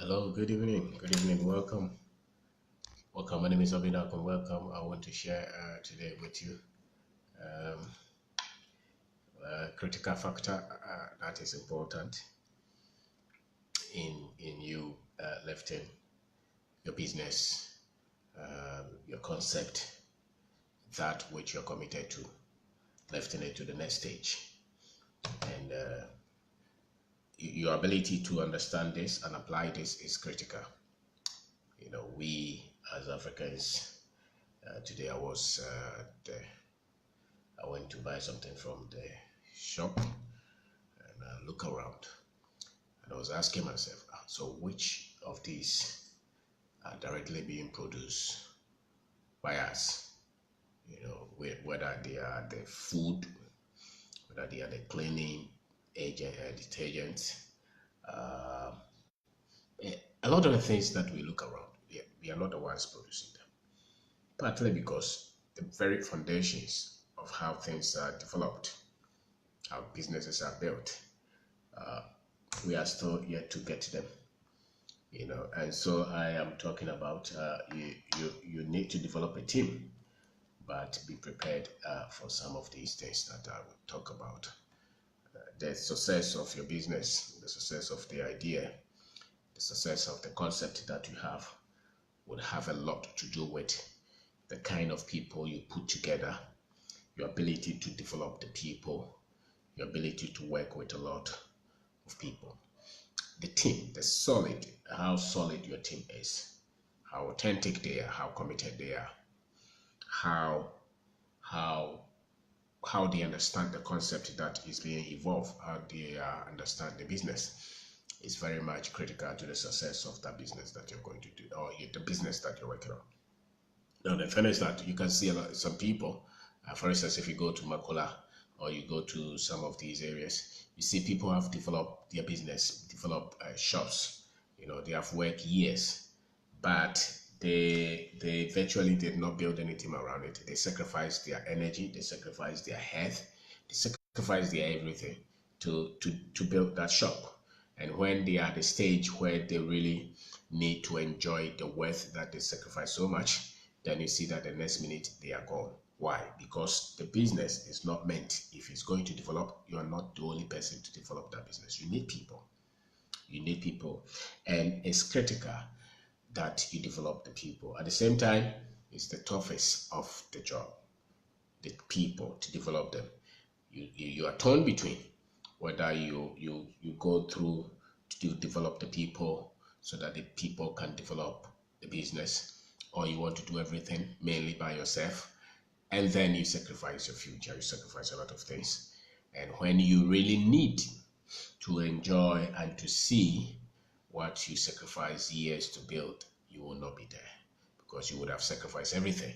Hello, good evening. Good evening. Welcome. Welcome. My name is Kwabena and welcome. I want to share today with you um, a critical factor that is important in you lifting your business, your concept, that which you're committed to, lifting it to the next stage, and your ability to understand this and apply this is critical. We as Africans, today I went to buy something from the shop and I look around and I was asking myself, so which of these are directly being produced by us? Whether they are the food, whether they are the cleaning agent, detergents, uh, a lot of the things that we look around, we are not the ones producing them. Partly because the very foundations of how things are developed, how businesses are built, we are still yet to get to them. And so I am talking about you need to develop a team, but be prepared for some of these things that I will talk about. The success of your business, the success of the idea, the success of the concept that you have would have a lot to do with the kind of people you put together, your ability to develop the people, your ability to work with a lot of people. The team, how solid your team is, how authentic they are, how committed they are, how they understand the concept that is being evolved, how they understand the business is very much critical to the success of that business that you're going to do, or the business that you're working on. Now, the thing is that you can see some people, for instance, if you go to Makola or you go to some of these areas, you see people have developed their business, developed shops. They have worked years, but they virtually did not build anything around it. They sacrificed their energy, they sacrificed their health, they sacrificed their everything to build that shop. And when they are at the stage where they really need to enjoy the wealth that they sacrifice so much, then you see that the next minute they are gone. Why? Because the business is not meant, if it's going to develop, you are not the only person to develop that business. You need people. You need people. And it's critical that you develop the people. At the same time, it's the toughest of the job, the people, to develop them. You are torn between whether you go through to develop the people so that the people can develop the business, or you want to do everything mainly by yourself, and then you sacrifice your future, you sacrifice a lot of things. And when you really need to enjoy and to see what you sacrifice years to build, you will not be there, because you would have sacrificed everything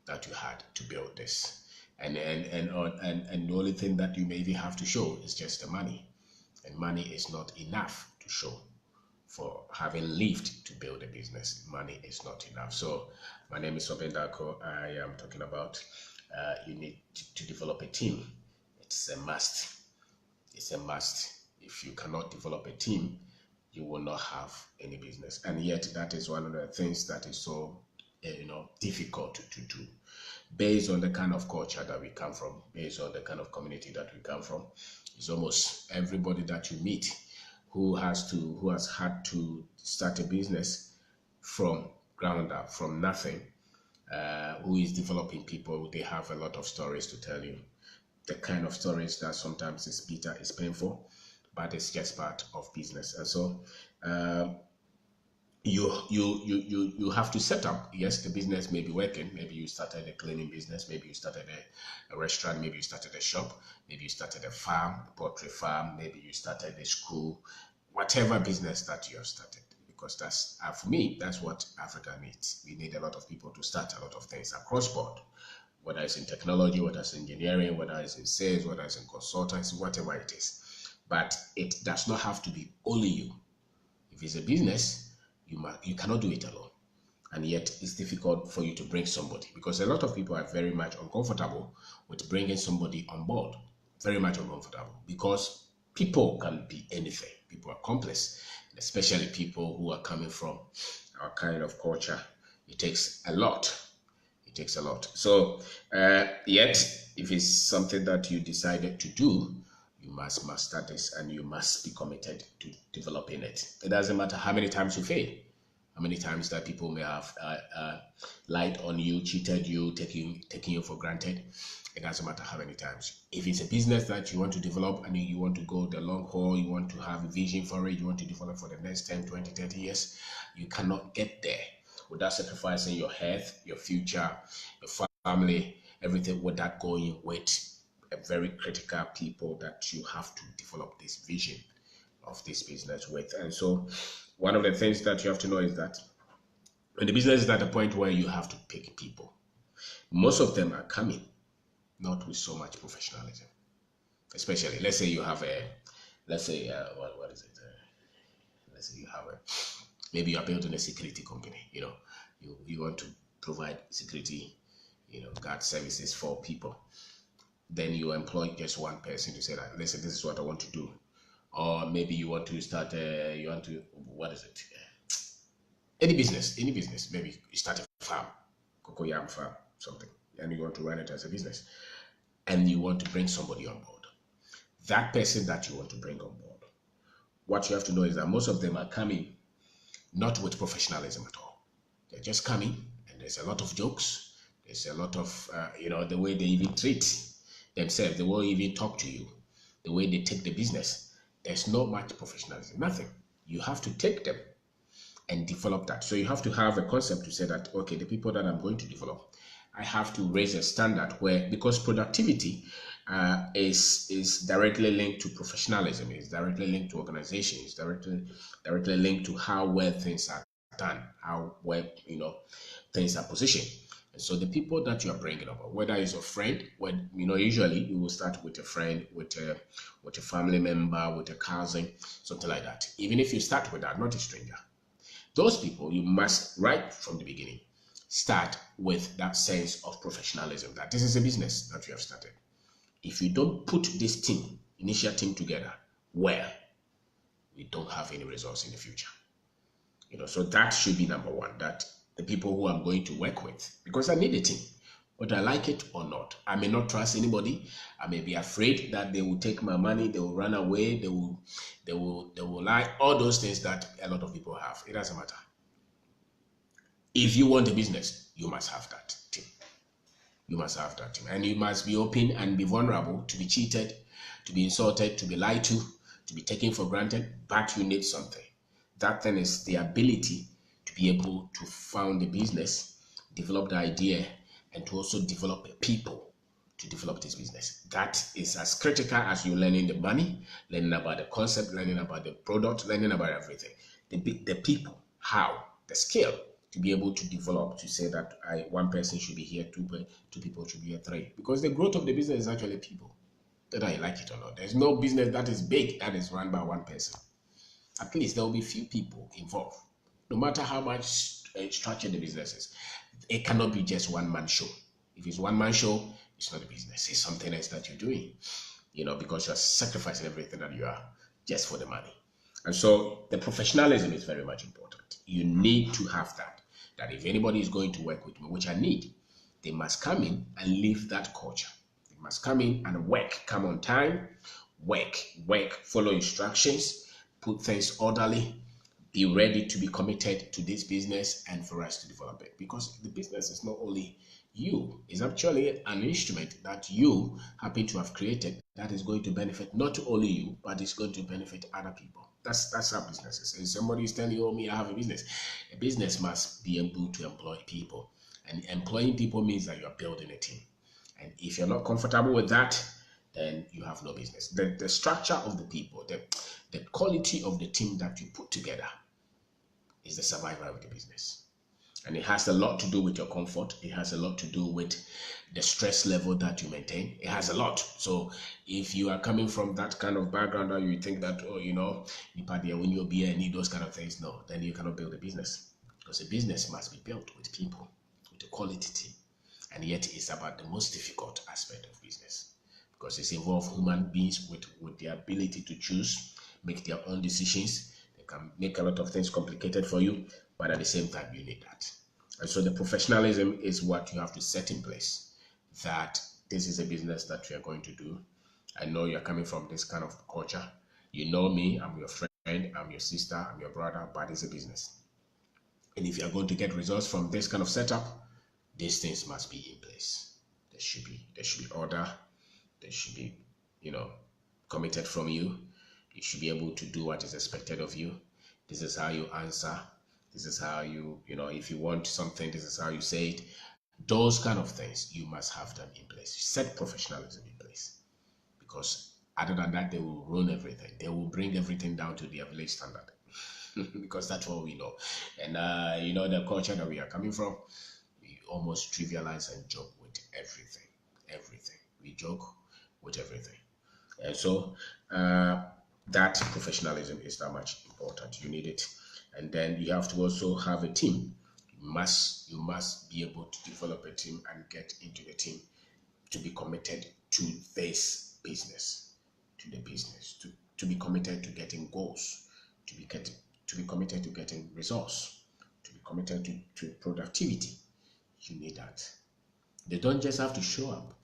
that you had to build this. And the only thing that you maybe have to show is just the money. And money is not enough to show for having lived to build a business. Money is not enough. So my name is Kwabena. I am talking about you need to develop a team. It's a must. It's a must. If you cannot develop a team, you will not have any business. And yet that is one of the things that is so difficult to do, based on the kind of culture that we come from, based on the kind of community that we come from. It's almost everybody that you meet who has had to start a business from ground up, from nothing, who is developing people. They have a lot of stories to tell you. The kind of stories that sometimes is bitter, is painful, but it's just part of business. And so you have to set up. Yes, the business may be working. Maybe you started a cleaning business, maybe you started a restaurant, maybe you started a shop, maybe you started a farm, a poultry farm, maybe you started a school, whatever business that you have started. Because that's, for me, that's what Africa needs. We need a lot of people to start a lot of things across board, whether it's in technology, whether it's in engineering, whether it's in sales, whether it's in consultancy, whatever it is. But it does not have to be only you. If it's a business, you cannot do it alone. And yet it's difficult for you to bring somebody, because a lot of people are very much uncomfortable with bringing somebody on board. Very much uncomfortable, because people can be anything. People are complex, especially people who are coming from our kind of culture. It takes a lot. It takes a lot. So, yet, if it's something that you decided to do, you must master this and you must be committed to developing it. It doesn't matter how many times you fail, how many times that people may have lied on you, cheated you, taking you for granted. It doesn't matter how many times. If it's a business that you want to develop and you want to go the long haul, you want to have a vision for it, you want to develop for the next 10, 20, 30 years, you cannot get there without sacrificing your health, your future, your family, everything, without going with a very critical people that you have to develop this vision of this business with. And so one of the things that you have to know is that when the business is at a point where you have to pick people, most of them are coming not with so much professionalism. Especially, let's say you have a, let's say, what is it? Let's say you have a, maybe you are building a security company, you want to provide security, guard services for people. Then you employ just one person to say that, listen, this is what I want to do. Or maybe you want to start, what is it? Any business, maybe you start a farm, cocoyam farm, something, and you want to run it as a business. And you want to bring somebody on board. That person that you want to bring on board, what you have to know is that most of them are coming not with professionalism at all. They're just coming, and there's a lot of jokes. There's a lot of, the way they even treat themselves, the way they even talk to you, the way they take the business. There's not much professionalism, nothing. You have to take them and develop that. So you have to have a concept to say that, okay, the people that I'm going to develop, I have to raise a standard where, because productivity is directly linked to professionalism, is directly linked to organization, is directly linked to how well things are done, how well things are positioned. And so the people that you are bringing up, whether it's a friend, when usually you will start with a friend, with a family member, with a cousin, something like that. Even if you start with that, not a stranger, those people you must, right from the beginning, start with that sense of professionalism, that this is a business that you have started. If you don't put this initial team together well, we don't have any results in the future. So that should be number one, that the people who I'm going to work with, because I need a team, whether I like it or not. I may not trust anybody. I may be afraid that they will take my money, they will run away, they will lie, all those things that a lot of people have. It doesn't matter. If you want a business, you must have that team. You must have that team. And you must be open and be vulnerable to be cheated, to be insulted, to be lied to be taken for granted, but you need something. That thing is the ability to be able to found a business, develop the idea, and to also develop people to develop this business. That is as critical as you learning the money, learning about the concept, learning about the product, learning about everything. The people, how, the skill to be able to develop, to say that one person should be here, two people should be here, three. Because the growth of the business is actually people, whether I like it or not. There's no business that is big that is run by one person. At least there will be few people involved. No matter how much structured the business is, it cannot be just one man show. If it's one man show, it's not a business. It's something else that you're doing, because you're sacrificing everything that you are just for the money. And so the professionalism is very much important. You need to have that if anybody is going to work with me, which I need, they must come in and live that culture. They must come in and work, come on time, work, follow instructions, put things orderly, be ready to be committed to this business and for us to develop it. Because the business is not only you, it's actually an instrument that you happen to have created that is going to benefit not only you, but it's going to benefit other people. That's how business is. If somebody is telling you, oh, me, I have a business must be able to employ people. And employing people means that you're building a team. And if you're not comfortable with that, then you have no business. The structure of the people, the quality of the team that you put together is the survival of the business. And it has a lot to do with your comfort. It has a lot to do with the stress level that you maintain. It has a lot. So if you are coming from that kind of background that you think that, when you'll be and need those kind of things, no, then you cannot build a business. Because a business must be built with people, with a quality team. And yet it's about the most difficult aspect of business. Because it's involved human beings with the ability to choose, make their own decisions. They can make a lot of things complicated for you, but at the same time, you need that. And so the professionalism is what you have to set in place, that this is a business that we are going to do. I know you're coming from this kind of culture. You know me, I'm your friend, I'm your sister, I'm your brother, but it's a business. And if you're going to get results from this kind of setup, these things must be in place. There should be order. There should be, you know, committed from you. You should be able to do what is expected of you. This is how you answer. This is how if you want something, this is how you say it. Those kind of things, you must have them in place. Set professionalism in place. Because other than that, they will ruin everything. They will bring everything down to their village standard. Because that's what we know. And, the culture that we are coming from, we almost trivialize and joke with everything. Everything. We joke with everything. And so that professionalism is that much important. You need it. And then you have to also have a team. You must be able to develop a team and get into the team to be committed to this business, to the business, to be committed to getting goals, to be committed to getting results, to be committed to productivity. You need that. They don't just have to show up.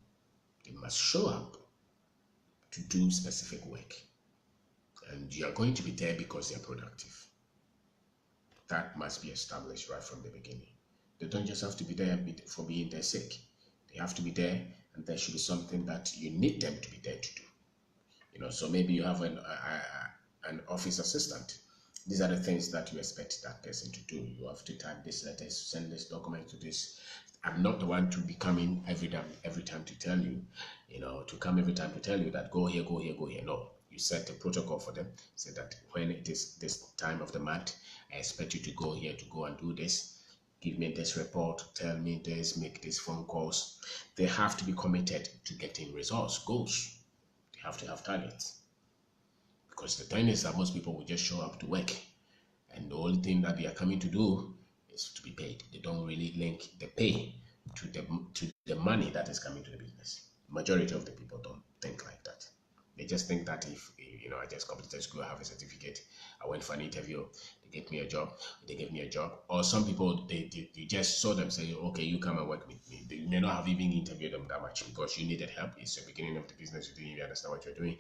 They must show up to do specific work. And you are going to be there because they're productive. That must be established right from the beginning. They don't just have to be there for being their sake. They have to be there, and there should be something that you need them to be there to do. So maybe you have an office assistant. These are the things that you expect that person to do. You have to type this letter, send this document to this. I'm not the one to be coming every time to tell you, to come every time to tell you that go here, go here, go here. No, you set a protocol for them. Say that when it is this time of the month, I expect you to go here to go and do this. Give me this report, tell me this, make these phone calls. They have to be committed to getting results, goals. They have to have targets. Because the thing is that most people will just show up to work, and the only thing that they are coming to do is to be paid. They don't really link the pay to the money that is coming to the business. Majority of the people don't think like that. They just think that if I just completed school, I have a certificate, I went for an interview, they gave me a job, or some people they just saw them say, okay, you come and work with me. They may not have even interviewed them that much because you needed help. It's the beginning of the business. You didn't even understand what you're doing.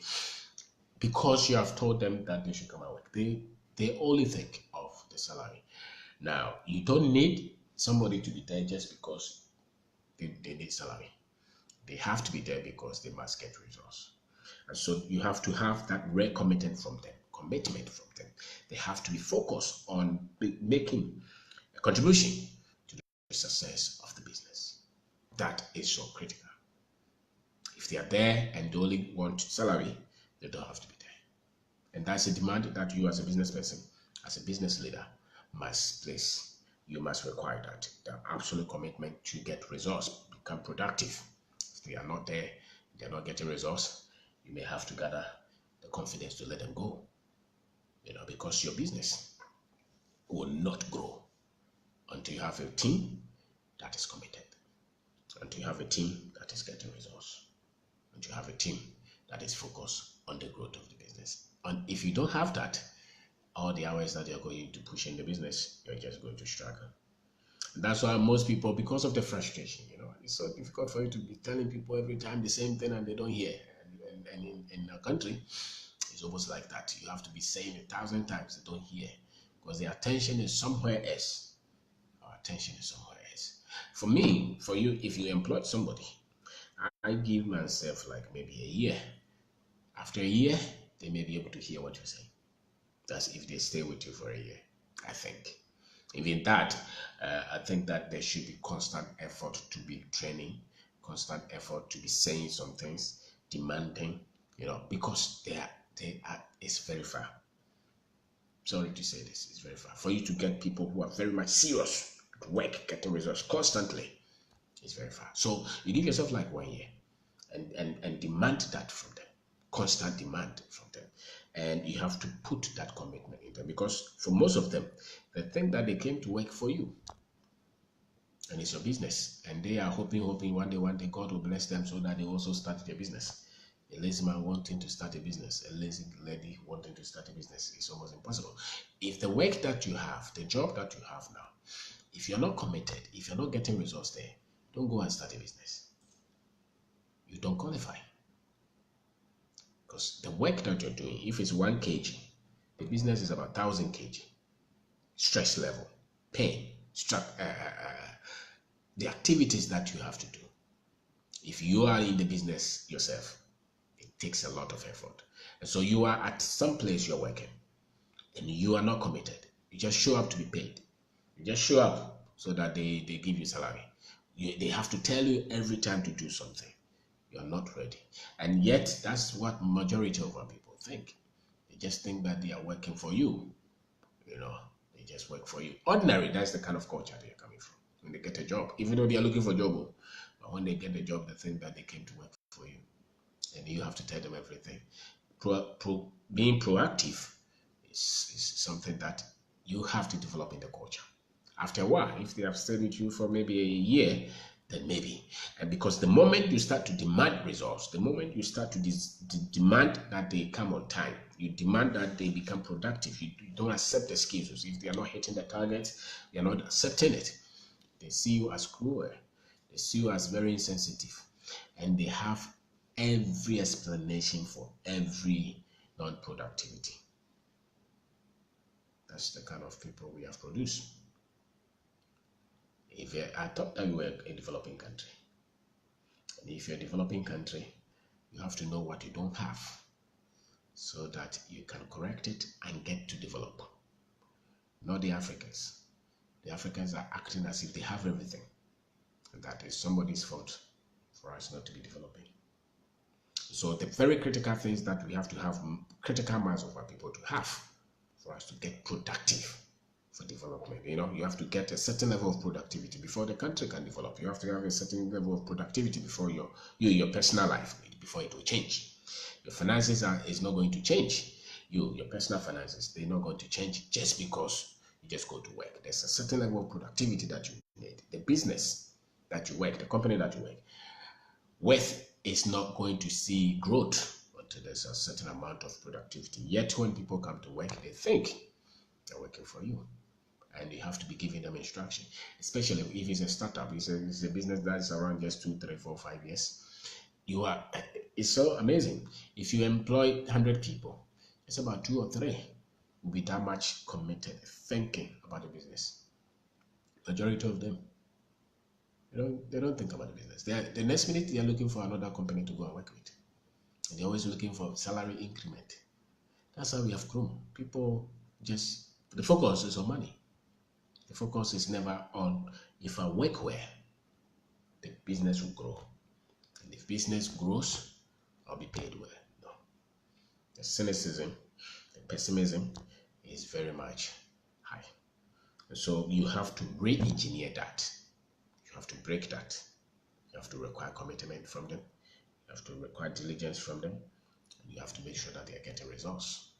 Because you have told them that they should come and work, they only think of the salary. Now, you don't need somebody to be there just because they need salary. They have to be there because they must get results. And so you have to have that rare commitment from them. They have to be focused on making a contribution to the success of the business. That is so critical. If they are there and they only want salary, they don't have to be there. And that's a demand that you as a business person, as a business leader, must place. You must require that. The absolute commitment to get results, become productive. If they are not there, they're not getting results, you may have to gather the confidence to let them go. Because your business will not grow until you have a team that is committed, until you have a team that is getting results, until you have a team that is focused on the growth of the business. And if you don't have that, all the hours that you're going to push in the business, you're just going to struggle. And that's why most people, because of the frustration, it's so difficult for you to be telling people every time the same thing and they don't hear. And in our country, it's almost like that. You have to be saying 1,000 times they don't hear because their attention is somewhere else. Our attention is somewhere else. For me, for you, if you employ somebody, I give myself like maybe a year. After a year, they may be able to hear what you say. That's if they stay with you for a year, I think. Even that, I think that there should be constant effort to be training, constant effort to be saying some things, demanding, because it's very far. Sorry to say this, it's very far. For you to get people who are very much serious at work, getting results constantly, it's very far. So you give yourself like 1 year and demand that from them, constant demand from them. And you have to put that commitment in them because for most of them, they think that they came to work for you. And it's your business. And they are hoping one day God will bless them so that they also start their business. A lazy man wanting to start a business, a lazy lady wanting to start a business is almost impossible. If the work that you have, the job that you have now, if you're not committed, if you're not getting results there, don't go and start a business. You don't qualify. Because the work that you're doing, if it's 1 kg, the business is about 1,000 kg. Stress level, pain, the activities that you have to do. If you are in the business yourself, it takes a lot of effort. And so you are at some place you're working and you are not committed. You just show up to be paid. You just show up so that they give you salary. They have to tell you every time to do something. You're not ready. And yet, that's what majority of our people think. They just think that they are working for you. They just work for you. Ordinary, that's the kind of culture they're coming from. When they get a job, even though they are looking for a job, but when they get the job, they think that they came to work for you. And you have to tell them everything. Being proactive is something that you have to develop in the culture. After a while, if they have stayed with you for maybe a year, then maybe. And because the moment you start to demand results, the moment you start to demand that they come on time, you demand that they become productive, you don't accept excuses. If they are not hitting the target, they are not accepting it. They see you as cruel. They see you as very insensitive. And they have every explanation for every non-productivity. That's the kind of people we have produced. I thought that we were a developing country. And if you're a developing country, you have to know what you don't have so that you can correct it and get to develop. Not the Africans. The Africans are acting as if they have everything. And that is somebody's fault for us not to be developing. So the very critical things that we have to have, critical mass of our people to have for us to get productive for development. You have to get a certain level of productivity before the country can develop. You have to have a certain level of productivity before your personal life, before it will change. Your finances is not going to change. Your personal finances, they're not going to change just because you just go to work. There's a certain level of productivity that you need. The business that you work, the company that you work with is not going to see growth until there's a certain amount of productivity. Yet when people come to work, they think they're working for you. And you have to be giving them instruction, especially if it's a startup. It's a business that's around just 2, 3, 4, 5 years. It's so amazing. If you employ 100 people, it's about 2 or 3 will be that much committed, thinking about the business. Majority of them, they don't think about the business. The next minute they are looking for another company to go and work with. And they're always looking for salary increment. That's how we have grown. People the focus is on money. The focus is never on, if I work well, the business will grow. And if business grows, I'll be paid well. No. The cynicism, the pessimism is very much high. And so you have to re-engineer that. You have to break that. You have to require commitment from them. You have to require diligence from them. And you have to make sure that they are getting results,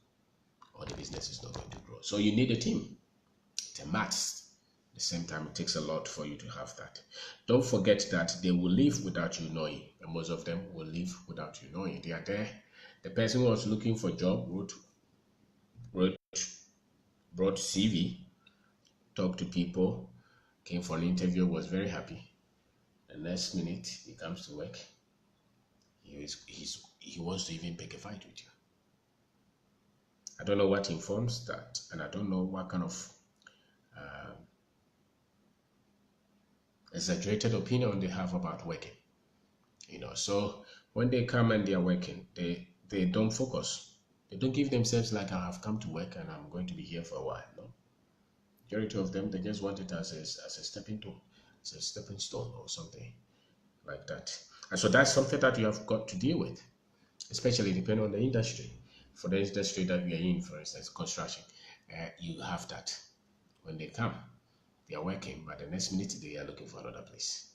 or the business is not going to grow. So you need a team. It's a maths. At the same time, it takes a lot for you to have that. Don't forget that they will leave without you knowing. And most of them will leave without you knowing. They are there. The person who was looking for a job brought CV, talked to people, came for an interview, was very happy. The next minute he comes to work, he wants to even pick a fight with you. I don't know what informs that, and I don't know what kind of exaggerated opinion they have about working. So when they come and they are working, they don't focus. They don't give themselves like, I have come to work and I'm going to be here for a while. No. Majority of them, they just want it as a stepping stone or something like that. And so that's something that you have got to deal with, especially depending on the industry. For the industry that we are in, for instance, construction, you have that. When they come, they are working, but the next minute they are looking for another place.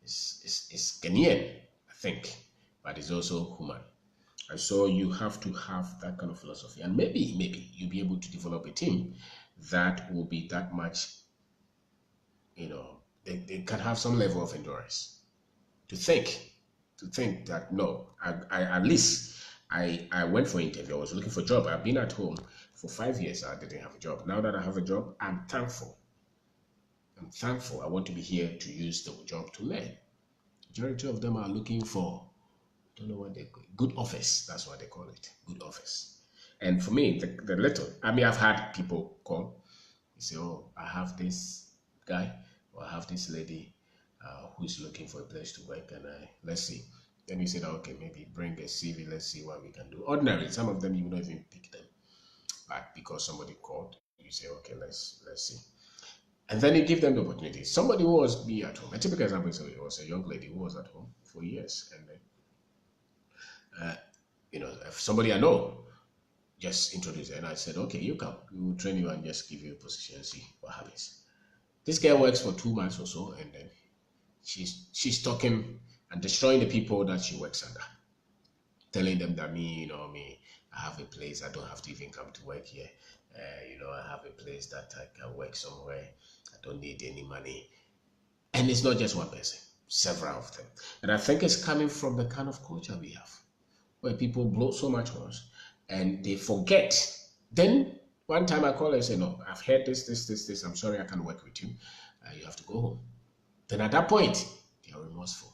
It's Ghanaian, I think, but it's also human. And so you have to have that kind of philosophy. And maybe you'll be able to develop a team that will be that much, they can have some level of endurance to think to think that no, I at least I went for interview. I was looking for a job. I've been at home for 5 years. I didn't have a job. Now that I have a job, I'm thankful. I'm thankful. I want to be here to use the job to learn. Majority of them are looking for, I don't know what they call it, good office. That's what they call it, good office. And for me, the little, I mean, I've had people call. You say, oh, I have this guy or I have this lady who's looking for a place to work, and let's see. Then you said, okay, maybe bring a CV. Let's see what we can do. Ordinarily, some of them you will not even pick them, but because somebody called, you say, okay, let's see. And then you give them the opportunity. Somebody who was be at home. A typical example is it was a young lady who was at home for years, and then if somebody I know just introduced her, and I said, okay, you come, we will train you and just give you a position and see what happens. This girl works for 2 months or so, and then she's talking and destroying the people that she works under, telling them that me, I have a place, I don't have to even come to work here. I have a place that I can work somewhere. I don't need any money. And it's not just one person, several of them. And I think it's coming from the kind of culture we have, where people blow so much on us and they forget. Then one time I call and say, no, I've heard this. I'm sorry, I can't work with you. You have to go home. Then at that point, they are remorseful.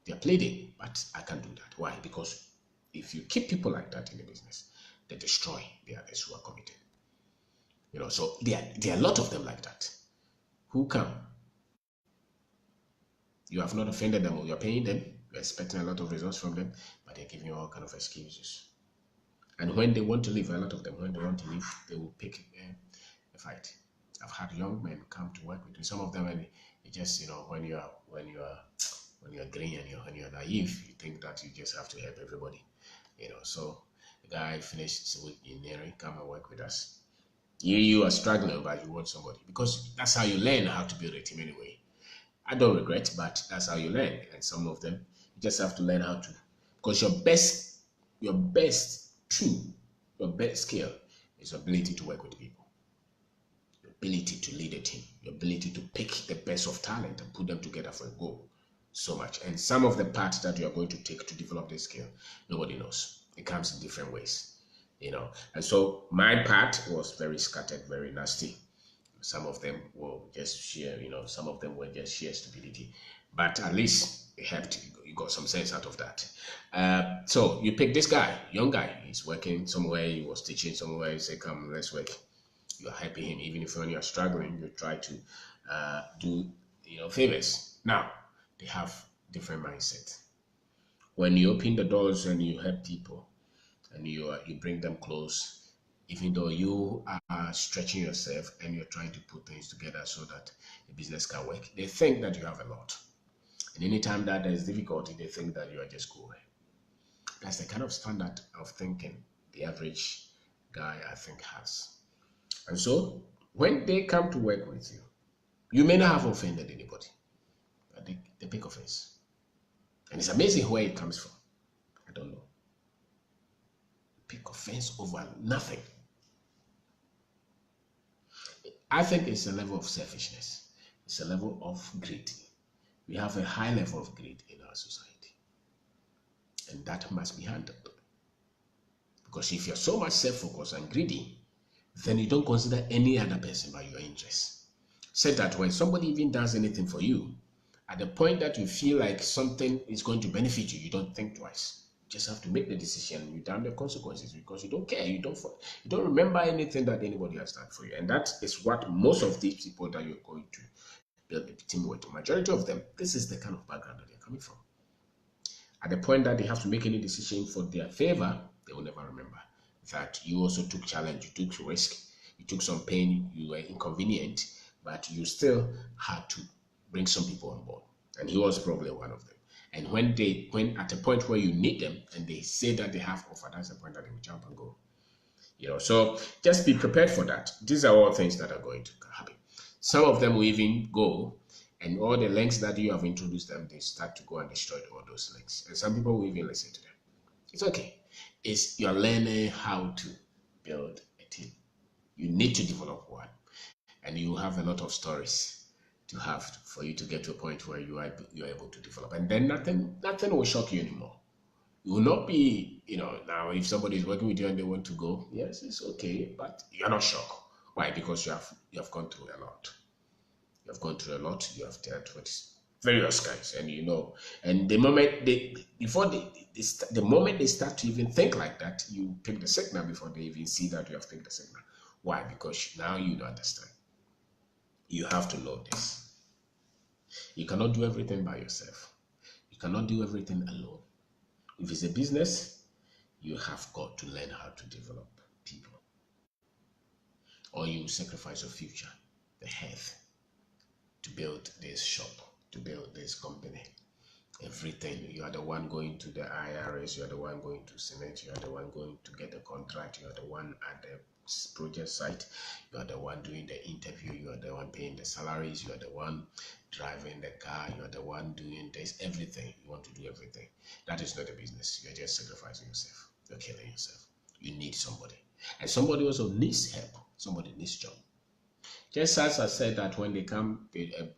They are pleading, but I can't do that. Why? Because if you keep people like that in the business, they destroy the others who are committed. So there are a lot of them like that who come. You have not offended them, or you're paying them, you're expecting a lot of results from them, but they're giving you all kind of excuses. And when they want to leave, a lot of them, when they want to leave, they will pick a fight. I've had young men come to work with me. Some of them, and it just, when you're green and when you're naive, you think that you just have to help everybody. So the guy finished civil engineering, come and work with us. You are struggling, but you want somebody, because that's how you learn how to build a team anyway. I don't regret, but that's how you learn. And some of them, you just have to learn how to, because your best tool, your best skill is your ability to work with people, your ability to lead a team, your ability to pick the best of talent and put them together for a goal. So much. And some of the parts that you are going to take to develop this skill, nobody knows. It comes in different ways. And so my part was very scattered, very nasty. Some of them were just sheer, some of them were just sheer stupidity, but at least it helped. You got some sense out of that. So you pick this guy, young guy, he's working somewhere, he was teaching somewhere, you say, come, let's work. You're helping him, even if when you're struggling, you try to do, favors. Now, they have different mindset. When you open the doors and you help people, and you bring them close, even though you are stretching yourself and you're trying to put things together so that the business can work, they think that you have a lot. And anytime that there's difficulty, they think that you are just cool. That's the kind of standard of thinking the average guy, I think, has. And so when they come to work with you, you may not have offended anybody, but they pick offense. And it's amazing where it comes from. I don't know. Pick offense over nothing. I think it's a level of selfishness. It's a level of greed. We have a high level of greed in our society. And that must be handled. Because if you're so much self-focused and greedy, then you don't consider any other person by your interests. Said that when somebody even does anything for you, at the point that you feel like something is going to benefit you, you don't think twice. Just have to make the decision. You damn the consequences, because you don't care. You don't remember anything that anybody has done for you. And that is what most of these people that you're going to build a team with, the majority of them, this is the kind of background that they're coming from. At the point that they have to make any decision for their favor, they will never remember that you also took challenge, you took risk, you took some pain, you were inconvenient, but you still had to bring some people on board. And he was probably one of them. And when at a point where you need them and they say that they have offer, that's the point that they will jump and go. So just be prepared for that. These are all things that are going to happen. Some of them will even go, and all the links that you have introduced them, they start to go and destroy all those links. And some people will even listen to them. It's okay. You're learning how to build a team. You need to develop one. And you have a lot of stories for you to get to a point where you're able to develop, and then nothing will shock you anymore. You will not be, now if somebody is working with you and they want to go, yes, it's okay, but you're not shocked. Why? Because you have gone through a lot. You have gone through a lot. You have dealt with various kinds, and and the moment the moment they start to even think like that, you pick the signal before they even see that you have picked the signal. Why? Because now you don't understand. You have to know this. You cannot do everything by yourself. You cannot do everything alone. If it's a business, you have got to learn how to develop people, or you sacrifice your future, the health, to build this shop, to build this company. Everything. You are the one going to the IRS, you are the one going to Senate, you are the one going to get the contract, you are the one at the project site, you are the one doing the interview, you are the one paying the salaries, you are the one driving the car, you are the one doing this, everything. You want to do everything. That is not a business. You're just sacrificing yourself. You're killing yourself. You need somebody. And somebody also needs help. Somebody needs job. Just as I said that when they come,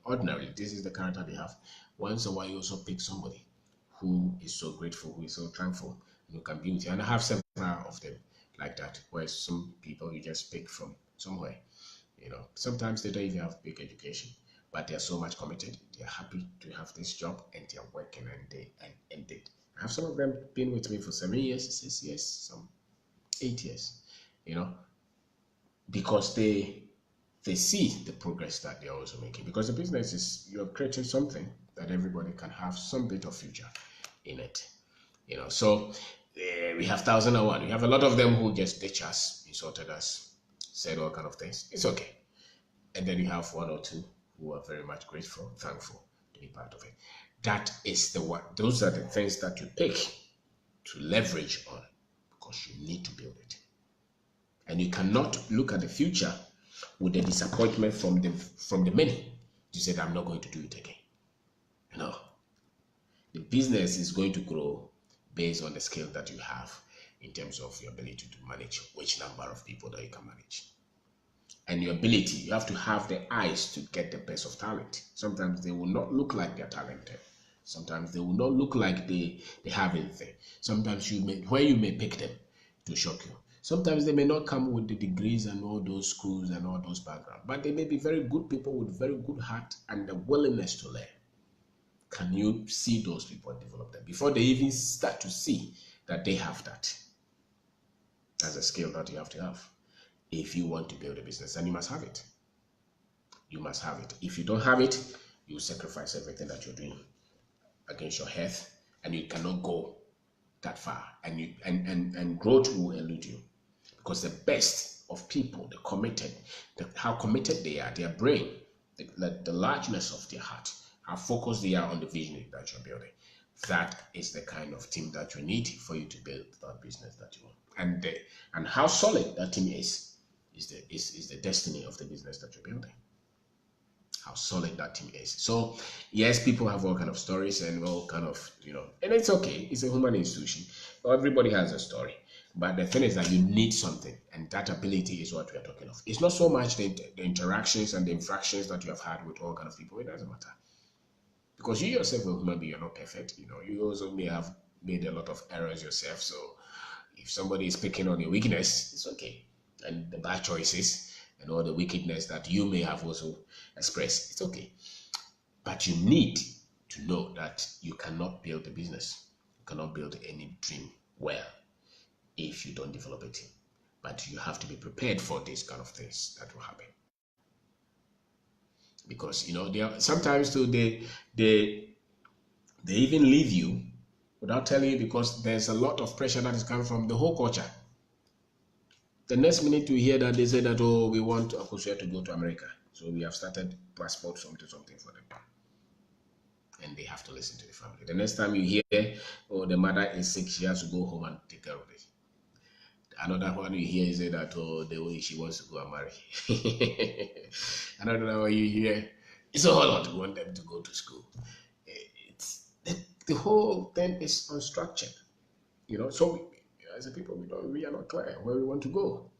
ordinarily, this is the character they have. Once in a while, you also pick somebody who is so grateful, who is so thankful, and who can be with you. And I have several of them like that, where some people you just pick from somewhere. Sometimes they don't even have big education, but they're so much committed. They're happy to have this job, and they're working, and they. I have some of them been with me for 7 years, 6 years, some 8 years, because they see the progress that they're also making, because the business is, you're creating something that everybody can have some bit of future in it. So we have 1,001. We have a lot of them who just ditch us, insulted us, said all kind of things. It's okay. And then you have one or two who are very much grateful, thankful to be part of it. That is the one. Those are the things that you pick to leverage on, because you need to build it. And you cannot look at the future with the disappointment from the many. You said, I'm not going to do it again. No. The business is going to grow based on the skill that you have in terms of your ability to manage which number of people that you can manage. And your ability, you have to have the eyes to get the best of talent. Sometimes they will not look like they're talented. Sometimes they will not look like they have anything. Sometimes you may pick them to shock you. Sometimes they may not come with the degrees and all those schools and all those backgrounds, but they may be very good people with very good heart and the willingness to learn. Can you see those people and develop them before they even start to see that they have that? That's a skill that you have to have if you want to build a business, and you must have it. You must have it. If you don't have it, you sacrifice everything that you're doing against your health, and you cannot go that far, and growth will elude you. Because the best of people, the committed, how committed they are, their brain, the largeness of their heart, how focused they are on the vision that you're building. That is the kind of team that you need for you to build that business that you want. And how solid that team is the destiny of the business that you're building. How solid that team is. So yes, people have all kind of stories and all kind of, and it's okay. It's a human institution. Everybody has a story. But the thing is that you need something, and that ability is what we are talking of. It's not so much the interactions and the infractions that you have had with all kind of people. It doesn't matter. Because you yourself, a human being, you're not perfect. You also may have made a lot of errors yourself. So if somebody is picking on your weakness, it's okay. And the bad choices and all the wickedness that you may have also expressed, it's okay. But you need to know that you cannot build a business. You cannot build any dream well if you don't develop a team. But you have to be prepared for these kind of things that will happen. Because they are, sometimes too, they even leave you without telling you, because there's a lot of pressure that is coming from the whole culture. The next minute you hear that they say that, oh, we want Akosua to go to America, so we have started passport something for them, and they have to listen to the family. The next time you hear, oh, the mother is sick, she has to go home and take care of it. Another one you hear is that, oh, the way she wants to go and marry. Another one you hear, it's a whole lot to want them to go to school. It's the whole thing is unstructured, So as a people, we are not clear where we want to go,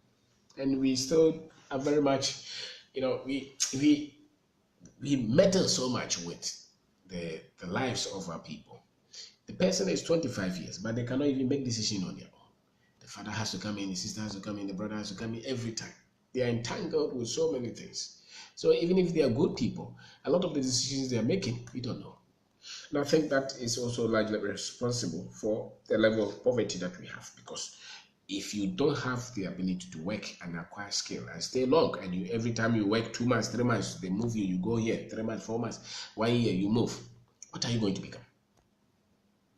and we still are very much, We meddle so much with the lives of our people. The person is 25 years, but they cannot even make decision on their own. The father has to come in, the sister has to come in, the brother has to come in every time. They are entangled with so many things. So even if they are good people, a lot of the decisions they are making, we don't know. And I think that is also largely responsible for the level of poverty that we have, because if you don't have the ability to work and acquire skill and stay long, and you every time you work 2 months, 3 months, they move you, you go here, 3 months, 4 months, 1 year, you move. What are you going to become?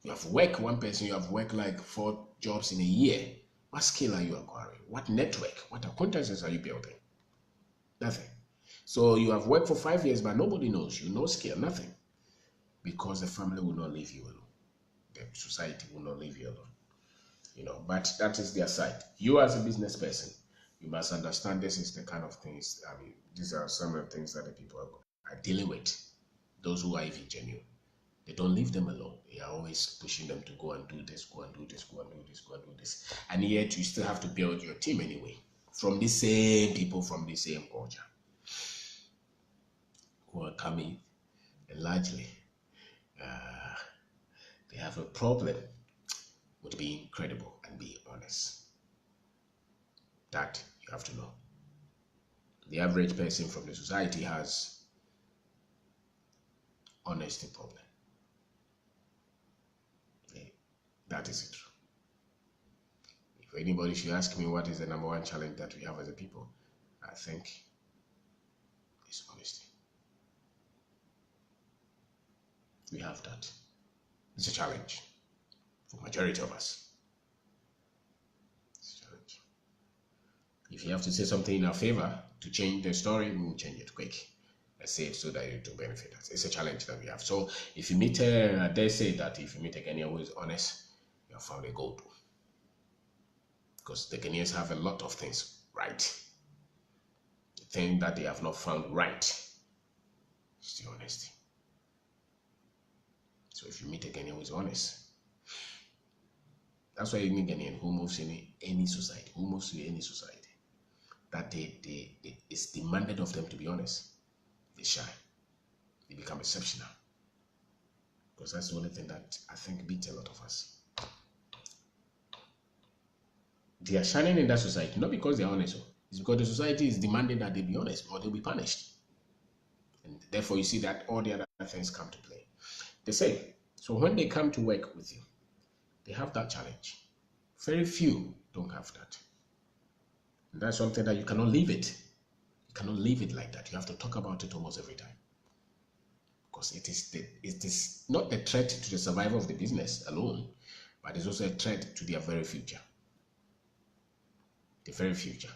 You have worked one person, you have worked like 4 jobs in a year. What skill are you acquiring? What network? What acquaintances are you building? Nothing. So you have worked for 5 years, but nobody knows you, no skill, nothing. Because the family will not leave you alone. The society will not leave you alone. But that is their side. You as a business person, you must understand this is the kind of things, these are some of the things that the people are dealing with. Those who are even genuine. They don't leave them alone. They are always pushing them to go and do this, go and do this, go and do this, go and do this. And yet you still have to build your team anyway. From the same people, from the same culture. Who are coming, and largely they have a problem with being credible and being honest. That you have to know. The average person from the society has honesty problem. That is it. If anybody should ask me what is the number one challenge that we have as a people, I think it's honesty. We have that. It's a challenge for majority of us. It's a challenge. If you have to say something in our favor to change the story, we will change it quick. Let's say it so that it will benefit us. It's a challenge that we have. So if you meet, they say that if you meet a Ghanaian who is honest, you have found a gold. Because the Ghanaians have a lot of things right. The thing that they have not found right is the honesty. So if you meet a Ghanaian who is honest, that's why you meet Ghanaian who moves in any society, who moves to any society, that it's demanded of them to be honest. They shine. They become exceptional. Because that's the only thing that I think beats a lot of us. They are shining in that society, not because they are honest. It's because the society is demanding that they be honest or they'll be punished. And therefore, you see that all the other things come to play. The same. So when they come to work with you, they have that challenge. Very few don't have that. And that's something that you cannot leave it. You cannot leave it like that. You have to talk about it almost every time. Because it is not the threat to the survival of the business alone, but it's also a threat to their very future. The very future.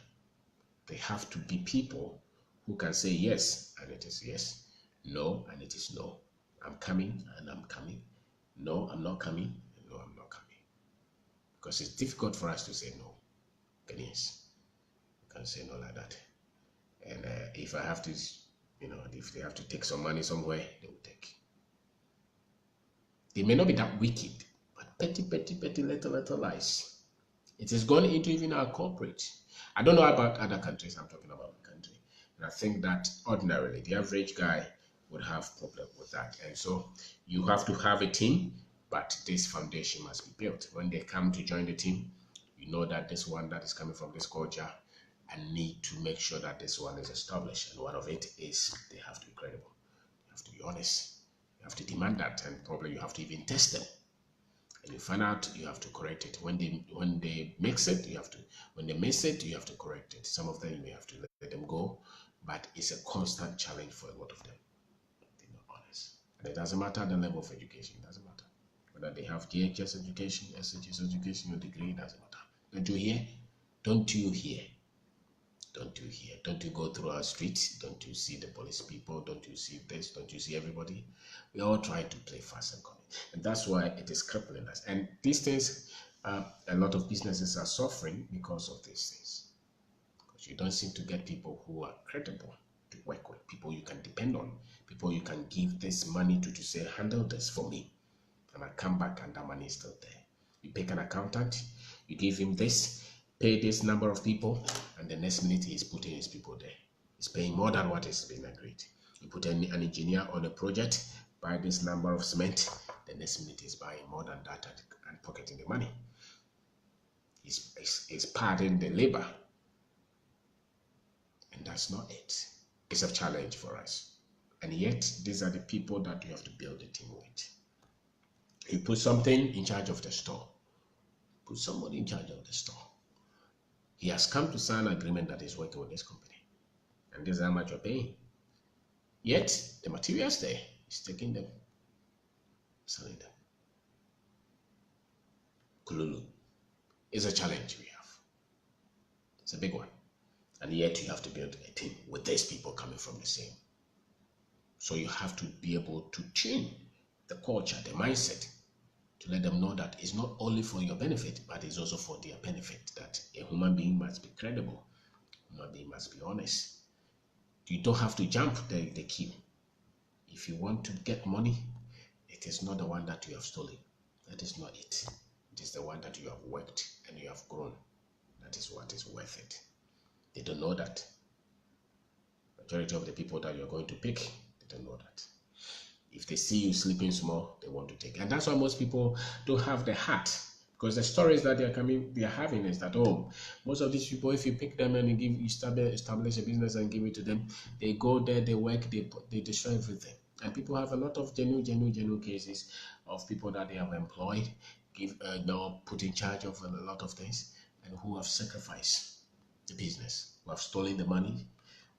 They have to be people who can say yes, and it is yes, no, and it is no. I'm coming, and I'm coming. No, I'm not coming, and no, I'm not coming. Because it's difficult for us to say no. Ghanaians, you can say no like that. And if I have to, if they have to take some money somewhere, they will take. They may not be that wicked, but petty, little lies. It has gone into even our corporate. I don't know about other countries. I'm talking about the country. And I think that ordinarily, the average guy would have problem with that. And so you have to have a team, but this foundation must be built. When they come to join the team, you know that this one that is coming from this culture, and need to make sure that this one is established. And one of it is they have to be credible. You have to be honest. You have to demand that, and probably you have to even test them. And you find out, you have to correct it. When they mix it, you have to. When they miss it, you have to correct it. Some of them you may have to let them go, but it's a constant challenge for a lot of them. They're not honest, and it doesn't matter the level of education. It doesn't matter whether they have GHS education, SHS education, or degree. It doesn't matter. Don't you hear? Don't you hear? Don't you hear? Don't you go through our streets? Don't you see the police people? Don't you see this? Don't you see everybody? We all try to play fast and common. And that's why it is crippling us. And these things, a lot of businesses are suffering because of these things. Because you don't seem to get people who are credible to work with, people you can depend on, people you can give this money to say, handle this for me. And I come back and that money is still there. You pick an accountant, you give him this, pay this number of people, and the next minute he's putting his people there. He's paying more than what is being agreed. You put an engineer on a project, buy this number of cement, the next minute is buying more than that and pocketing the money. He's parting the labor. And that's not it. It's a challenge for us. And yet, these are the people that you have to build a team with. You put something in charge of the store. Put somebody in charge of the store. He has come to sign an agreement that he's working with this company. And this is how much you're paying. Yet, the materials there, he's taking them, selling them. Kululu is a challenge we have. It's a big one. And yet you have to build a team with these people coming from the same. So you have to be able to tune the culture, the mindset, to let them know that it's not only for your benefit, but it's also for their benefit, that a human being must be credible, a human being must be honest. You don't have to jump the queue. If you want to get money, it is not the one that you have stolen. That is not it. It is the one that you have worked and you have grown. That is what is worth it. They don't know that. Majority of the people that you're going to pick, they don't know that. If they see you sleeping small, they want to take. And that's why most people don't have the heart. Because the stories that they are having is that, oh, most of these people, if you pick them and you establish a business and give it to them, they go there, they work, they destroy everything. And people have a lot of genuine cases of people that they have employed, put in charge of a lot of things, and who have sacrificed the business, who have stolen the money,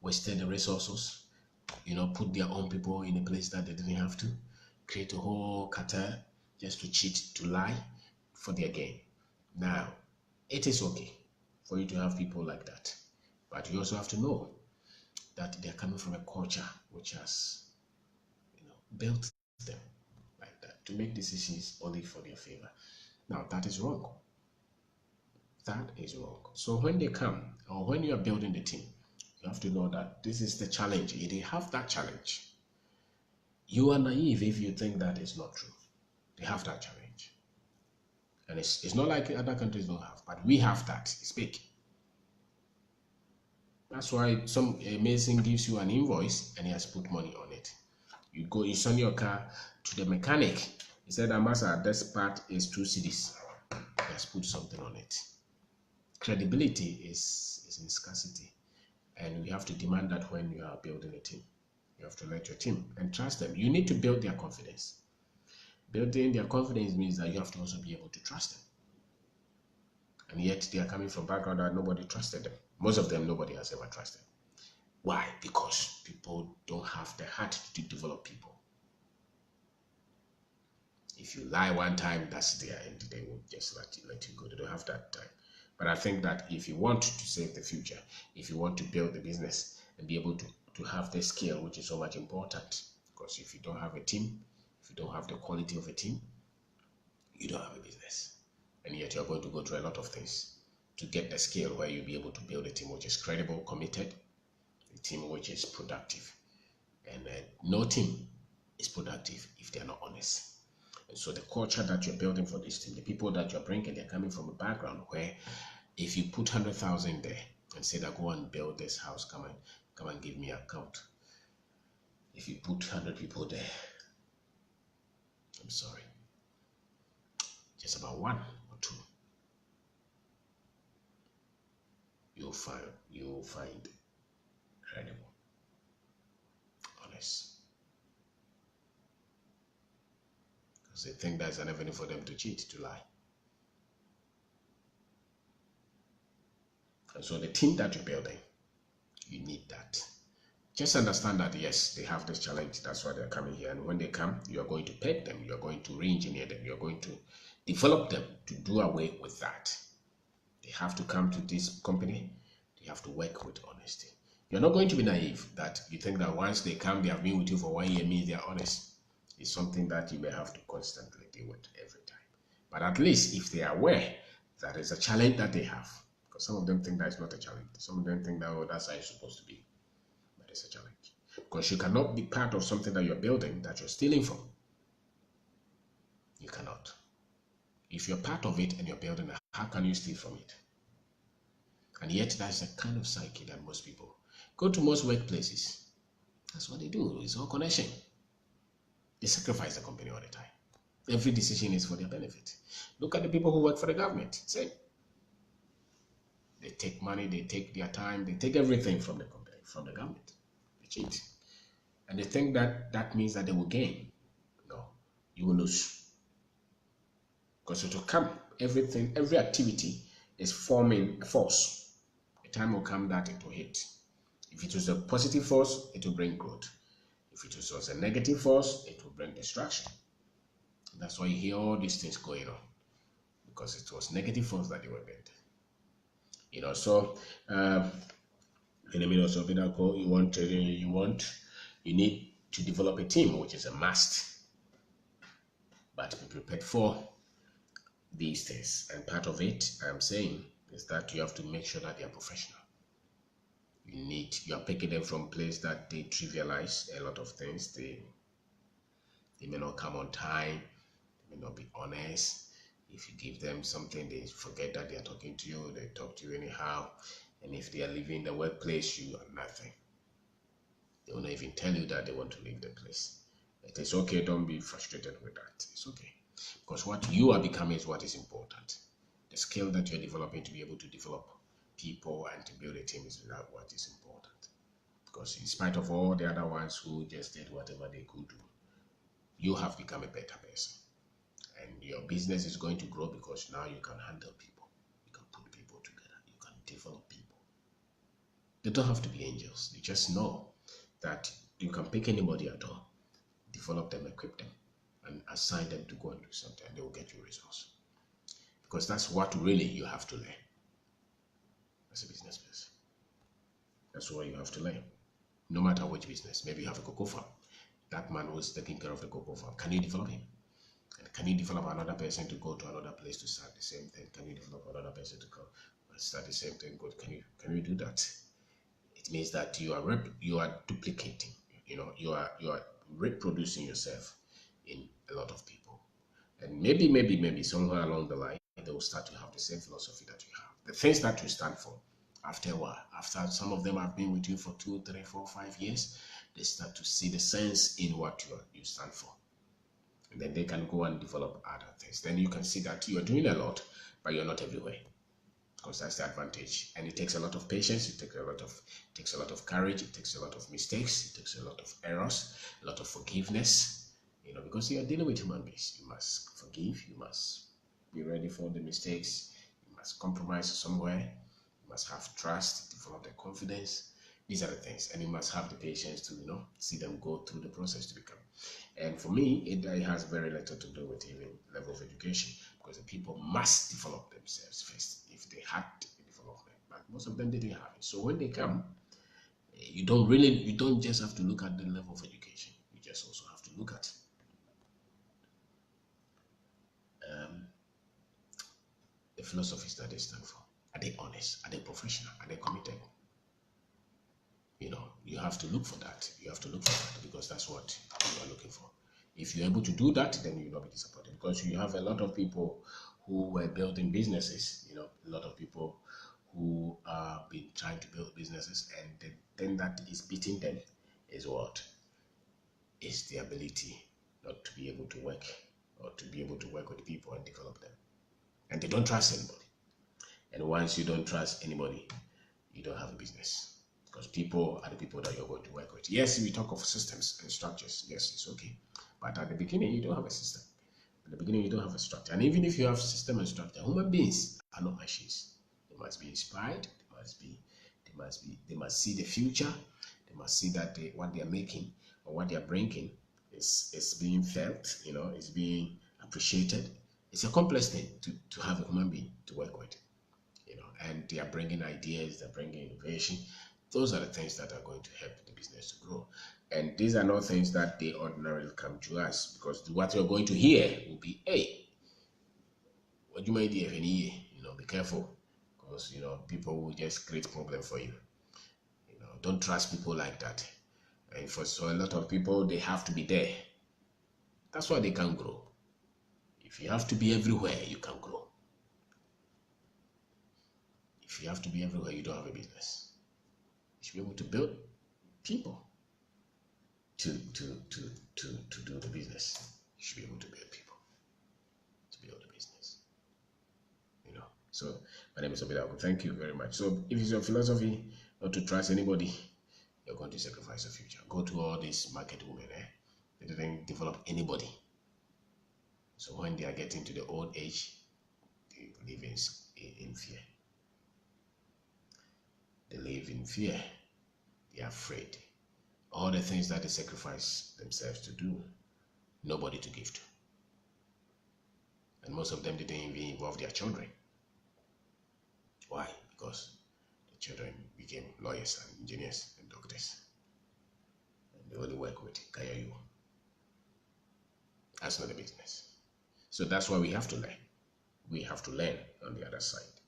wasted the resources, put their own people in a place that they didn't have to, create a whole cartel just to cheat, to lie for their gain. Now, it is okay for you to have people like that, but you also have to know that they're coming from a culture which has, built them like that to make decisions only for their favor. Now, that is wrong. That is wrong. So when they come, or when you are building the team, you have to know that this is the challenge. They have that challenge. You are naive if you think that is not true. They have that challenge. And it's not like other countries don't have, but we have that. It's big. That's why some Mason gives you an invoice and he has put money on it. You send your car to the mechanic. He said, Amasa, this part is 2 cedis. He has put something on it. Credibility is in scarcity. And we have to demand that when you are building a team. You have to let your team and trust them. You need to build their confidence. Building their confidence means that you have to also be able to trust them. And yet they are coming from background that nobody trusted them. Most of them, nobody has ever trusted. Why? Because people don't have the heart to develop people. If you lie one time, that's their end. They will just let you go. They don't have that time. But I think that if you want to save the future, if you want to build the business and be able to have the skill, which is so much important, because if you don't have a team, if you don't have the quality of a team, you don't have a business. And yet you're going to go through a lot of things to get the skill where you'll be able to build a team which is credible, committed, a team which is productive. And no team is productive if they're not honest. And so the culture that you're building for this team, the people that you're bringing, they're coming from a background where if you put 100,000 there and say that go and build this house, come and give me an account. If you put 100 people there, I'm sorry, just about 1 or 2, you'll find credible, honest. Because they think there's an avenue for them to cheat, to lie. And so the team that you're building, you need that. Just understand that, yes, they have this challenge. That's why they're coming here. And when they come, you're going to peg them. You're going to re-engineer them. You're going to develop them to do away with that. They have to come to this company. They have to work with honesty. You're not going to be naive that you think that once they come, they have been with you for 1 year, means they're honest. It's something that you may have to constantly deal with every time. But at least if they are aware that it's a challenge that they have, because some of them think that it's not a challenge. Some of them think that, oh, that's how it's supposed to be. But it's a challenge. Because you cannot be part of something that you're building that you're stealing from. You cannot. If you're part of it and you're building it, how can you steal from it? And yet that's the kind of psyche that most people go to most workplaces. That's what they do. It's all connection. They sacrifice the company all the time. Every decision is for their benefit. Look at the people who work for the government. Same. They take money, they take their time, they take everything from the company, from the government. They cheat. And they think that that means that they will gain. No, you will lose. Because it will come, everything, every activity is forming a force. A time will come that it will hit. If it was a positive force, it will bring growth. If it was a negative force, it will bring destruction. That's why you hear all these things going on. Because it was negative force that they were meant. So in the middle of Pinnacle, you need to develop a team, which is a must. But be prepared for these things. And part of it, I'm saying, is that you have to make sure that they are professional. You are picking them from place that they trivialize a lot of things. They may not come on time, they may not be honest. If you give them something, they forget that they are talking to you, they talk to you anyhow. And if they are leaving the workplace, you are nothing. They will not even tell you that they want to leave the place. It is okay, don't be frustrated with that. It's okay. Because what you are becoming is what is important. The skill that you're developing to be able to develop people and to build a team is what is important. Because in spite of all the other ones who just did whatever they could do, you have become a better person. And your business is going to grow because now you can handle people. You can put people together. You can develop people. They don't have to be angels. You just know that you can pick anybody at all, develop them, equip them, and assign them to go and do something, and they will get you results. Because that's what really you have to learn as a business person. That's what you have to learn. No matter which business. Maybe you have a cocoa farm. That man who's taking care of the cocoa farm, can you develop him? And can you develop another person to go to another place to start the same thing? Can you develop another person to come and start the same thing? Good. Can you do that? It means that you are duplicating. You are reproducing yourself in a lot of people. And maybe somewhere along the line, they will start to have the same philosophy that you have. The things that you stand for, after a while, after some of them have been with you for 2, 3, 4, 5 years, they start to see the sense in what you stand for. And then they can go and develop other things. Then you can see that you are doing a lot, but you're not everywhere. Because that's the advantage. And it takes a lot of patience, it takes a lot of courage, it takes a lot of mistakes, it takes a lot of errors, a lot of forgiveness. Because you are dealing with human beings. You must forgive, you must be ready for the mistakes, you must compromise somewhere, you must have trust, develop the confidence. These are the things. And you must have the patience to, see them go through the process to become. And for me, it has very little to do with even level of education, because the people must develop themselves first if they had development. But most of them didn't have it. So when they come, you don't just have to look at the level of education. You just also have to look at the philosophies that they stand for. Are they honest? Are they professional? Are they committed? You have to look for that. You have to look for that because that's what you are looking for. If you're able to do that, then you will not be disappointed, because you have a lot of people who were building businesses, a lot of people who have been trying to build businesses, and the thing that is beating them is what? Is the ability not to be able to work, or to be able to work with people and develop them. And they don't trust anybody. And once you don't trust anybody, you don't have a business. Because people are the people that you're going to work with. Yes, we talk of systems and structures. Yes, it's okay. But at the beginning, you don't have a system. At the beginning, you don't have a structure. And even if you have system and structure, human beings are not machines. They must be inspired. They must see the future. They must see that what they are making or what they are bringing is being felt, is being appreciated. It's a complex thing to have a human being to work with, and they are bringing ideas, they're bringing innovation. Those are the things that are going to help the business to grow. And these are not things that they ordinarily come to us, because what you're going to hear will be, hey, what you might do be careful, because people will just create problem for you. Don't trust people like that. And so a lot of people, they have to be there. That's why they can grow. If you have to be everywhere, you can grow. If you have to be everywhere, you don't have a business. You should be able to build people. to do the business. You should be able to build people to build the business. So my name is Obidaku. Thank you very much. So if it's your philosophy not to trust anybody, you're going to sacrifice your future. Go to all these market women, they didn't develop anybody. So when they are getting to the old age, they live in fear. They live in fear. They are afraid. All the things that they sacrifice themselves to do, nobody to give to. And most of them didn't even involve their children. Why? Because the children became lawyers and engineers and doctors. And they only work with Kayayu. That's not a business. So that's why we have to learn. We have to learn on the other side.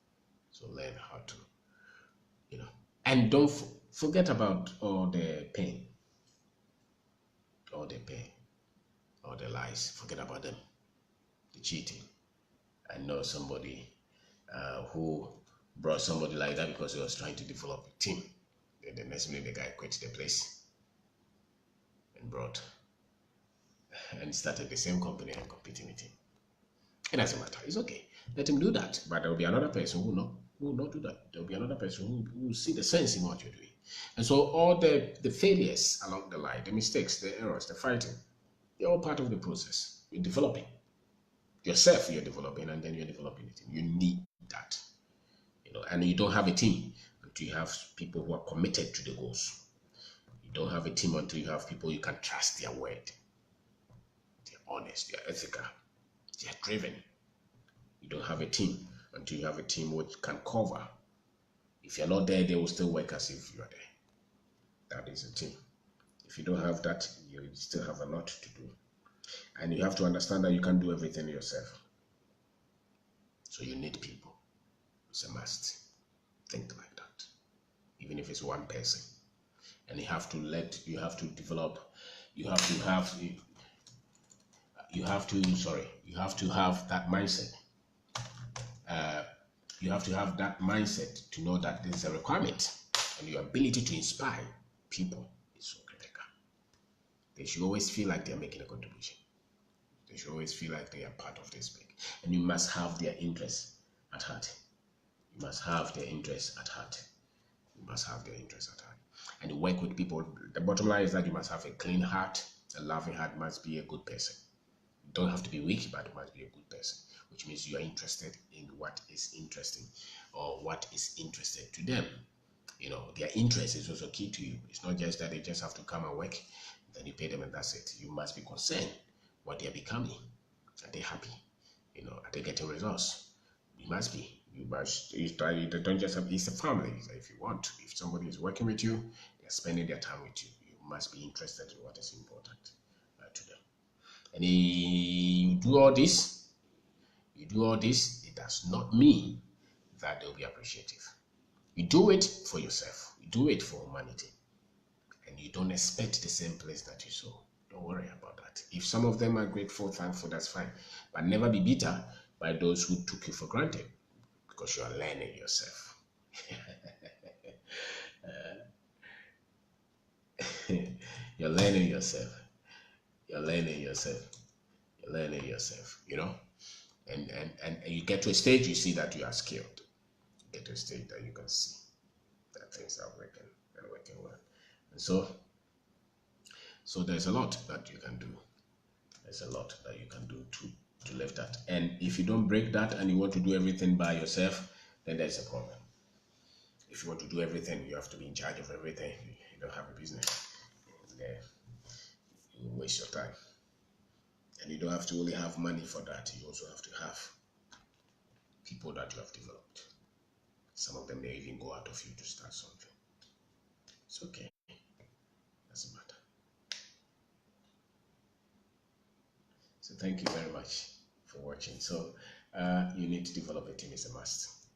So learn how to, and don't forget about all the pain, all the lies. Forget about them, the cheating. I know somebody who brought somebody like that because he was trying to develop a team. Then the next minute, the guy quit the place and started the same company and competing with him. It doesn't matter. It's okay. Let him do that. But there will be another person who will not do that. There will be another person who will see the sense in what you're doing. And so all the failures along the line, the mistakes, the errors, the fighting, they're all part of the process. You're developing. Yourself, you're developing, and then you're developing it. You need that. And you don't have a team until you have people who are committed to the goals. You don't have a team until you have people you can trust their word. They're honest, they're ethical, they're driven. You don't have a team until you have a team which can cover. If you're not there, they will still work as if you are there. That is a team. If you don't have that, you still have a lot to do. And you have to understand that you can't do everything yourself. So you need people. It's a must. Think like that. Even if it's one person. And you have to develop, you have to have that mindset. You have to have that mindset to know that this is a requirement, and your ability to inspire people is so critical. They should always feel like they're making a contribution. They should always feel like they are part of this big. And you must have their interests at heart. You must have their interests at heart. You must have their interests at heart. And you work with people. The bottom line is that you must have a clean heart. A loving heart must be a good person. You don't have to be weak, but you must be a good person, which means you are interested in what is interesting or what is interested to them. Their interest is also key to you. It's not just that they just have to come and work, then you pay them and that's it. You must be concerned what they are becoming. Are they happy? Are they getting results? You must be. You don't just have, it's a family. If you want to, if somebody is working with you, they're spending their time with you, you must be interested in what is important to them. And you do all this, it does not mean that they'll be appreciative. You do it for yourself. You do it for humanity. And you don't expect the same place that you saw. Don't worry about that. If some of them are grateful, thankful, that's fine. But never be bitter by those who took you for granted, because you are learning yourself. You're learning yourself. You're learning yourself. You're learning yourself, And you get to a stage, you see that you are skilled. You get to a stage that you can see that things are working and working well. And so there's a lot that you can do. There's a lot that you can do to lift that. And if you don't break that and you want to do everything by yourself, then there's a problem. If you want to do everything, you have to be in charge of everything. You don't have a business. You waste your time. And you don't have to only have money for that. You also have to have people that you have developed. Some of them may even go out of you to start something. It's okay. Doesn't matter. So thank you very much for watching. So you need to develop a team. It's a must.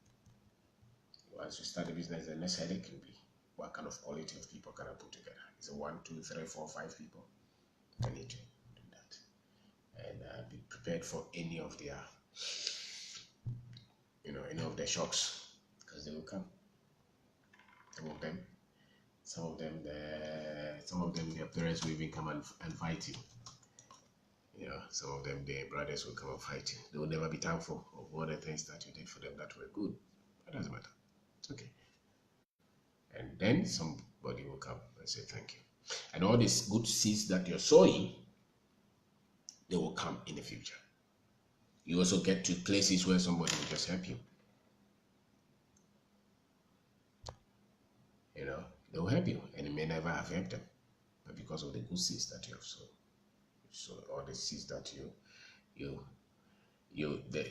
Once you start a business, the next headache will be, what kind of quality of people can I put together? Is it 1, 2, 3, 4, 5 people? I need to do that. And be prepared for any of their, any of their shocks, because they will come. Some of them, Some of them, their parents will even come and fight you. Some of them, their brothers will come and fight you. They will never be thankful of all the things that you did for them that were good. That doesn't matter. It's okay. And then somebody will come and say thank you. And all these good seeds that you're sowing, they will come in the future. You also get to places where somebody will just help you. They will help you, and you may never have helped them, but because of the good seeds that you have sown, all the seeds that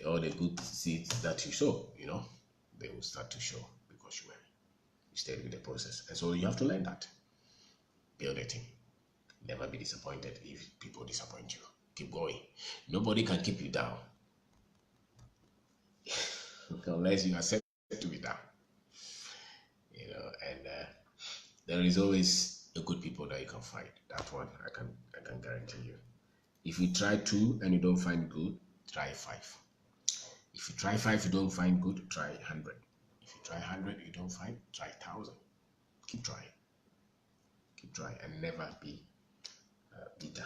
all the good seeds that you sow, they will start to show because you stayed with the process. And so you have to learn that. Build a team. Never be disappointed if people disappoint you. Keep going. Nobody can keep you down unless you accept to be down. And there is always a good people that you can find. That one I can guarantee you. If you try 2 and you don't find good, try 5. If you try 5, you don't find good, try 100. If you try 100, you don't find, try 1,000. Keep trying. Keep trying and never be bitter.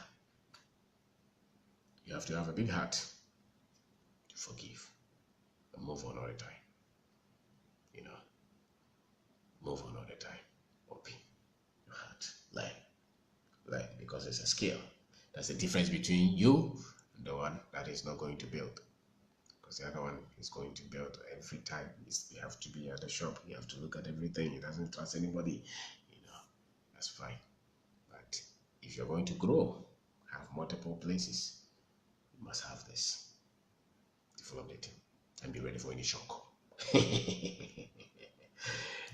You have to have a big heart to forgive and move on all the time. Move on all the time. Open your heart. Learn, because it's a skill. That's the difference between you and the one that is not going to build. Because the other one is going to build every time. You have to be at the shop. You have to look at everything. He doesn't trust anybody. That's fine. But if you're going to grow, have multiple places, you must have this. Develop the team and be ready for any shock.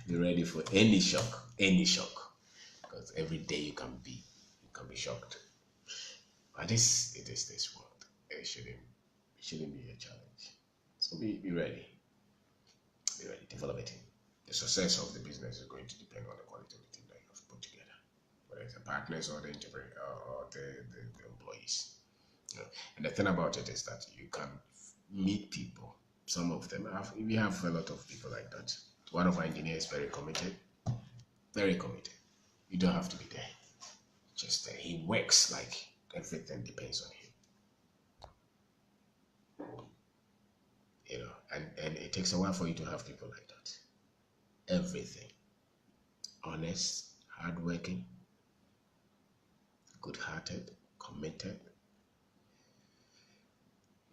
Be ready for any shock. Because every day you can be shocked. But it is this world. It shouldn't be a challenge. So be ready. Be ready. Develop a team. The success of the business is going to depend on the quality of the team that you have put together, whether it's the partners or the employees. And the thing about it is that you can meet people. Some of them we have a lot of people like that. One of our engineers is very committed. Very committed. You don't have to be there. Just he works like everything depends on him. And it takes a while for you to have people like that. Everything. Honest, hardworking, good-hearted, committed.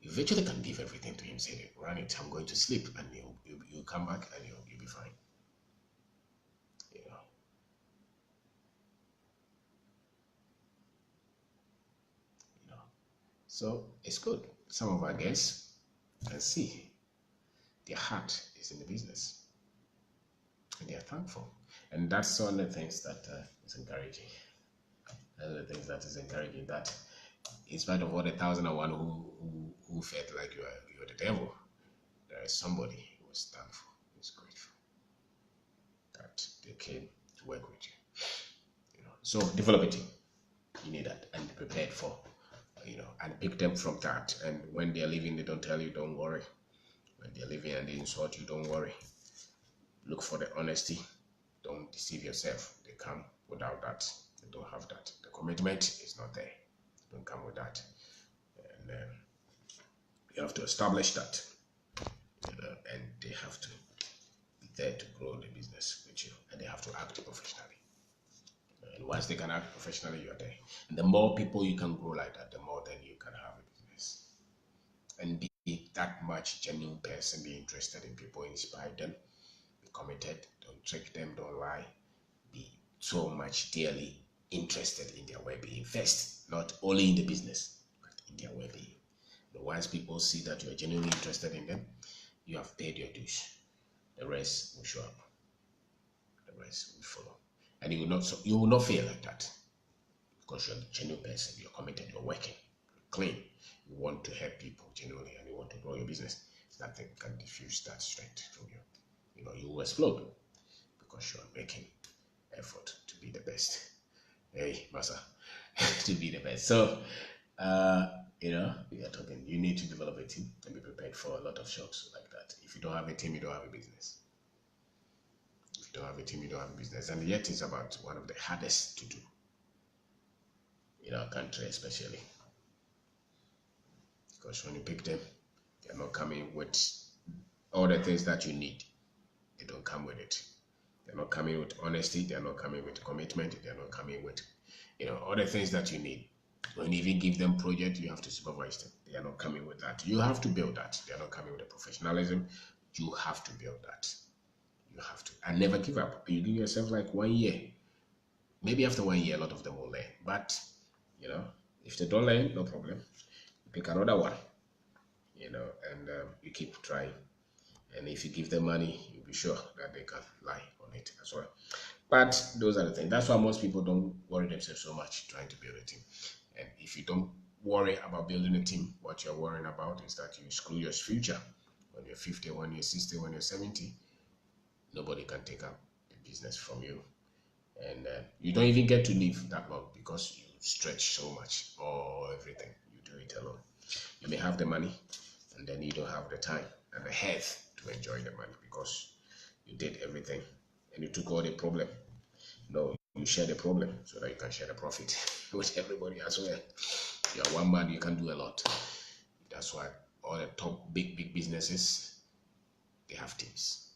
You virtually can give everything to him. Say, run it, I'm going to sleep, and you come back and you'll be fine. So it's good. Some of our guests can see their heart is in the business, and they are thankful, and that's one of the things that is encouraging. One of the things that is encouraging, that in spite of all the 1,001 who felt like you are the devil, there is somebody who was thankful, who is grateful that they came to work with you. So develop a team. You need that, and be prepared for, and pick them from that. And when they're leaving, they don't tell you, don't worry. When they're leaving and they insult you, don't worry. Look for the honesty. Don't deceive yourself. They come without that. They don't have that. The commitment is not there. They don't come with that. And you have to establish that. And they have to be there to grow the business with you. And they have to act professionally. And once they can act professionally, you are there. And the more people you can grow like that, the more then you can have a business. And be that much genuine person, be interested in people, inspire them, be committed, don't trick them, don't lie. Be so much dearly interested in their well-being first, not only in the business, but in their well-being. But once people see that you are genuinely interested in them, you have paid your dues. The rest will show up. The rest will follow. And you will not fail like that, because you're a genuine person, you're committed, you're working, you're clean, you want to help people genuinely, and you want to grow your business. Nothing can diffuse that strength from you. You will explode because you're making effort to be the best. Hey, Masa, to be the best. So, we are talking, you need to develop a team and be prepared for a lot of shocks like that. If you don't have a team, you don't have a business. If you don't have a team, you don't have a business. And yet it's about one of the hardest to do in our country, especially. Because when you pick them, they're not coming with all the things that you need. They don't come with it. They're not coming with honesty. They're not coming with commitment. They're not coming with, all the things that you need. When you even give them project, you have to supervise them. They are not coming with that. You have to build that. They are not coming with the professionalism. You have to build that. You have to. And never give up. You give yourself like 1 year. Maybe after 1 year, a lot of them will learn. But, if they don't learn, no problem. You pick another one, and you keep trying. And if you give them money, you'll be sure that they can lie on it as well. But those are the things. That's why most people don't worry themselves so much trying to build a team. And if you don't worry about building a team, what you're worrying about is that you screw your future. When you're 50, when you're 60, when you're 70, nobody can take up the business from you. And you don't even get to live that long because you stretch so much or everything. You do it alone. You may have the money and then you don't have the time and the health to enjoy the money because you did everything and you took all the problem. No, you share the problem so that you can share the profit with everybody as well. You are one man, you can do a lot. That's why all the top big businesses, they have teams.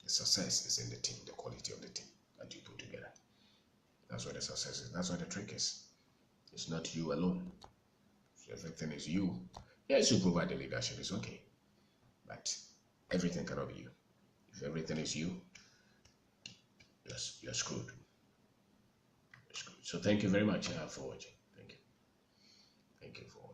The success is in the team, the quality of the team that you put together. That's where the success is. That's where the trick is. It's not you alone. So everything is you. Yes, you provide the leadership, it's okay. But everything cannot be you. If everything is you, you're screwed. You're screwed. So thank you very much for watching. Thank you. Thank you for